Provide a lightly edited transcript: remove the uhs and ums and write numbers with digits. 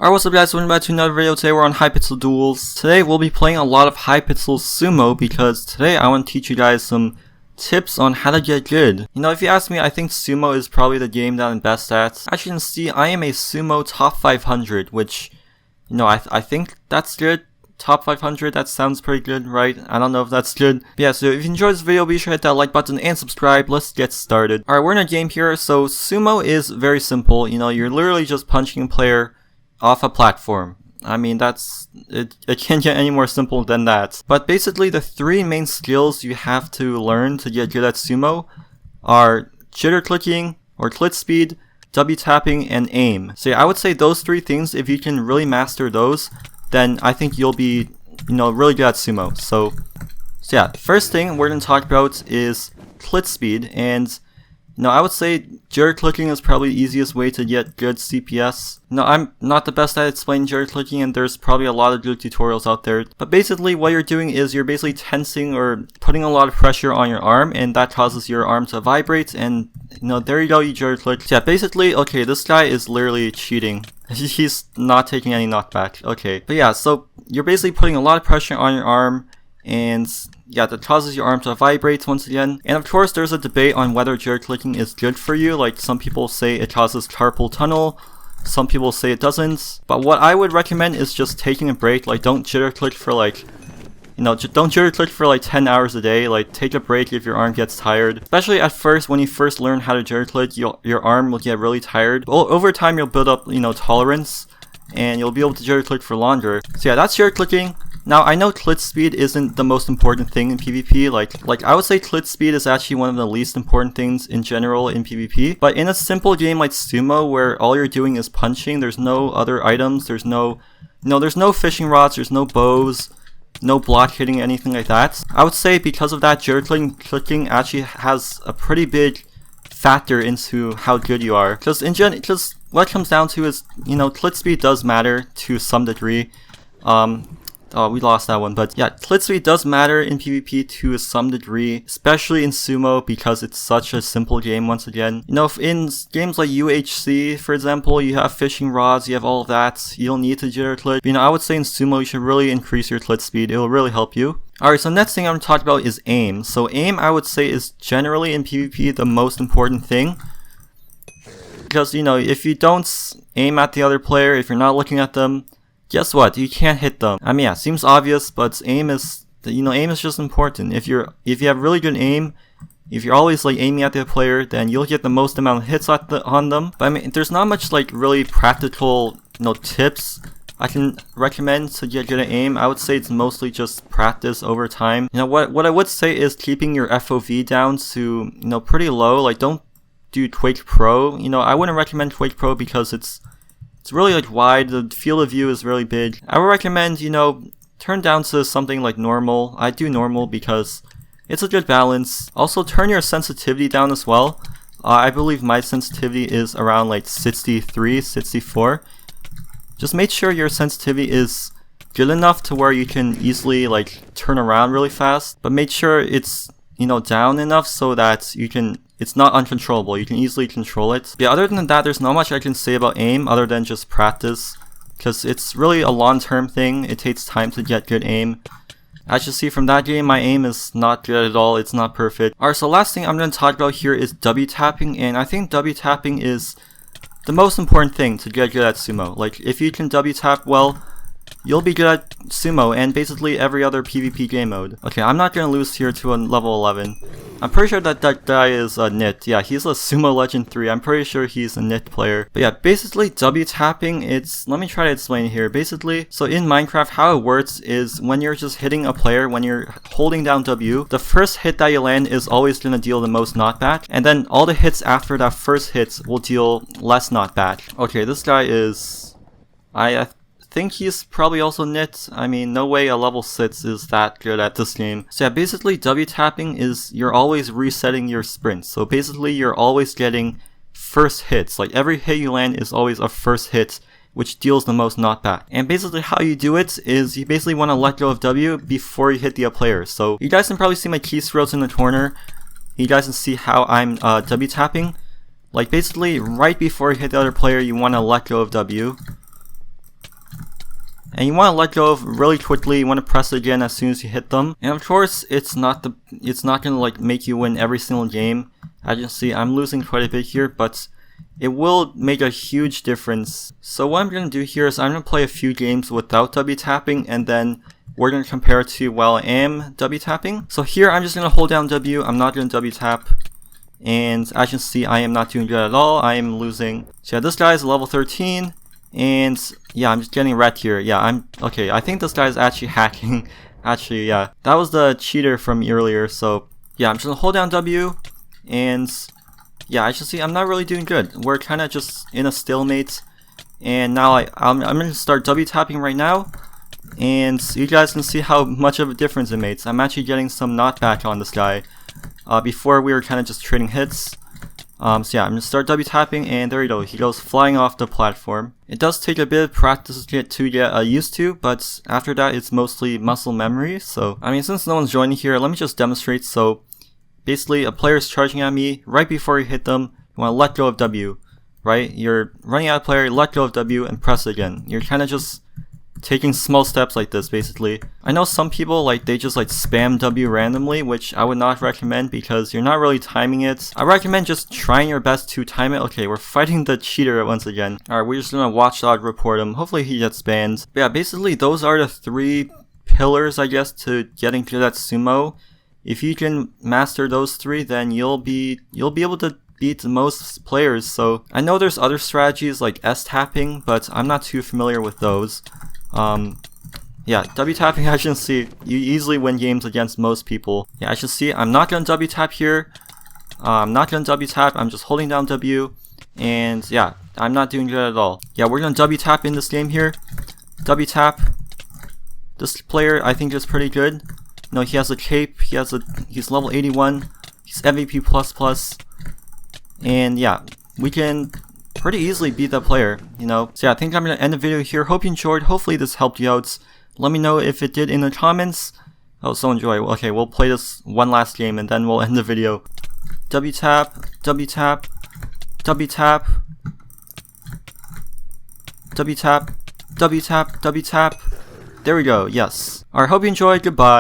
Alright, what's up guys, welcome back to another video. Today we're on Hypixel Duels. Today we'll be playing a lot of Hypixel Sumo because today I want to teach you guys some tips on how to get good. You know, if you ask me, I think Sumo is probably the game that I'm best at. As you can see, I am a Sumo top 500, which, you know, I think that's good. Top 500, that sounds pretty good, right? I don't know if that's good. But yeah, so if you enjoyed this video, be sure to hit that like button and subscribe. Let's get started. Alright, we're in a game here. So Sumo is very simple. You know, you're literally just punching a player off a platform. I mean, it can't get any more simple than that. But basically the three main skills you have to learn to get good at Sumo are jitter clicking or clit speed, W tapping, and aim. So yeah, I would say those three things, if you can really master those, then I think you'll be, you know, really good at Sumo. So yeah, first thing we're going to talk about is clit speed, and you know, I would say jitter clicking is probably the easiest way to get good CPS. No, I'm not the best at explaining jitter clicking, and there's probably a lot of good tutorials out there. But basically what you're doing is you're basically tensing or putting a lot of pressure on your arm, and that causes your arm to vibrate, and you know, there you go, you jitter click. So yeah, basically, okay, this guy is literally cheating. He's not taking any knockback. Okay, but yeah, so you're basically putting a lot of pressure on your arm, and yeah, that causes your arm to vibrate once again. And of course, there's a debate on whether jitter clicking is good for you. Like, some people say it causes carpal tunnel, some people say it doesn't. But what I would recommend is just taking a break. Like, don't jitter click for like, you know, don't jitter click for like 10 hours a day. Like, take a break if your arm gets tired. Especially at first, when you first learn how to jitter click, your arm will get really tired. Over time, you'll build up, you know, tolerance, and you'll be able to jitter click for longer. So yeah, that's jitter clicking. Now, I know clit speed isn't the most important thing in PvP, like I would say clit speed is actually one of the least important things in general in PvP, but in a simple game like Sumo, where all you're doing is punching, there's no other items, there's no fishing rods, there's no bows, no block hitting, anything like that. I would say because of that, jitter clicking actually has a pretty big factor into how good you are, because what it comes down to is, you know, clit speed does matter to some degree. Oh, we lost that one, but yeah, clit speed does matter in PvP to some degree, especially in Sumo because it's such a simple game once again. You know, if in games like UHC, for example, you have fishing rods, you have all of that, you don't need to jitter click. You know, I would say in Sumo you should really increase your clit speed, it will really help you. Alright, so next thing I'm going to talk about is aim. So aim, I would say, is generally in PvP the most important thing. Because, you know, if you don't aim at the other player, if you're not looking at them, guess what? You can't hit them. I mean, yeah, seems obvious, but aim is, you know, aim is just important. If you have really good aim, if you're always like aiming at the player, then you'll get the most amount of hits on them. But I mean, there's not much like really practical, you know, tips I can recommend to get good at aim. I would say it's mostly just practice over time. You know, what I would say is keeping your FOV down to, you know, pretty low. Like, don't do Quake Pro. You know, I wouldn't recommend Quake Pro because it's really like wide, the field of view is really big. I would recommend, you know, turn down to something like normal. I do normal because it's a good balance. Also, turn your sensitivity down as well. I believe my sensitivity is around like 63, 64. Just make sure your sensitivity is good enough to where you can easily like turn around really fast, but make sure it's, you know, down enough so that it's not uncontrollable, you can easily control it. Yeah, other than that, there's not much I can say about aim other than just practice, because it's really a long-term thing. It takes time to get good aim. As you see from that game, my aim is not good at all, it's not perfect. Alright, so last thing I'm going to talk about here is W tapping, and I think W tapping is the most important thing to get good at Sumo. Like, if you can W tap well, you'll be good at Sumo and basically every other PvP game mode. Okay, I'm not going to lose here to a level 11. I'm pretty sure that guy is a Nit. Yeah, he's a Sumo Legend 3. I'm pretty sure he's a Nit player. But yeah, basically W tapping, let me try to explain here. Basically, so in Minecraft, how it works is when you're just hitting a player, when you're holding down W, the first hit that you land is always going to deal the most knockback. And then all the hits after that first hit will deal less knockback. Okay, this guy is... I think he's probably also Nit. I mean, no way a level 6 is that good at this game. So yeah, basically W tapping is you're always resetting your sprints. So basically you're always getting first hits. Like, every hit you land is always a first hit, which deals the most knockback. And basically how you do it is you basically want to let go of W before you hit the player. So you guys can probably see my keystrokes in the corner. You guys can see how I'm W tapping. Like, basically right before you hit the other player, you want to let go of W. and you want to let go of really quickly. You want to press it again as soon as you hit them. And of course, it's not gonna like make you win every single game. As you can see, I'm losing quite a bit here, but it will make a huge difference. So what I'm gonna do here is I'm gonna play a few games without W tapping, and then we're gonna compare it to while I am W tapping. So here I'm just gonna hold down W. I'm not gonna W tap. And as you can see, I am not doing good at all. I am losing. So yeah, this guy is level 13. And yeah, I'm just getting wrecked here. Yeah, okay. I think this guy is actually hacking. Actually, yeah, that was the cheater from earlier. So yeah, I'm just gonna hold down W. And yeah, as you can see, I'm not really doing good. We're kind of just in a stalemate. And now I'm gonna start W tapping right now. And you guys can see how much of a difference it makes. I'm actually getting some knockback on this guy. Before we were kind of just trading hits. So yeah, I'm gonna start W tapping, and there you go. He goes flying off the platform. It does take a bit of practice to get used to, but after that, it's mostly muscle memory. So I mean, since no one's joining here, let me just demonstrate. So basically, a player is charging at me. Right before you hit them, you want to let go of W. Right? You're running at a player, let go of W, and press it again. You're kind of just taking small steps like this, basically. I know some people, like, they just, like, spam W randomly, which I would not recommend because you're not really timing it. I recommend just trying your best to time it. Okay, we're fighting the cheater once again. Alright, we're just gonna watchdog report him. Hopefully he gets banned. But yeah, basically, those are the 3 pillars, I guess, to getting good at sumo. If you can master those 3, then you'll be able to beat most players. So I know there's other strategies like S tapping, but I'm not too familiar with those. Yeah, W tapping, as you can see, you easily win games against most people. Yeah, as you can see, I'm not gonna W tap here. I'm not gonna W tap, I'm just holding down W. And yeah, I'm not doing good at all. Yeah, we're gonna W tap in this game here. W tap. This player, I think, is pretty good. No, he has a cape, he's level 81. He's MVP++. And yeah, we can pretty easily beat that player, you know. So yeah, I think I'm gonna end the video here. Hope you enjoyed. Hopefully this helped you out. Let me know if it did in the comments. Oh, so enjoy. Okay, we'll play this one last game and then we'll end the video. W tap, W tap, W tap, W tap, W tap, W tap. There we go. Yes. Alright, hope you enjoyed. Goodbye.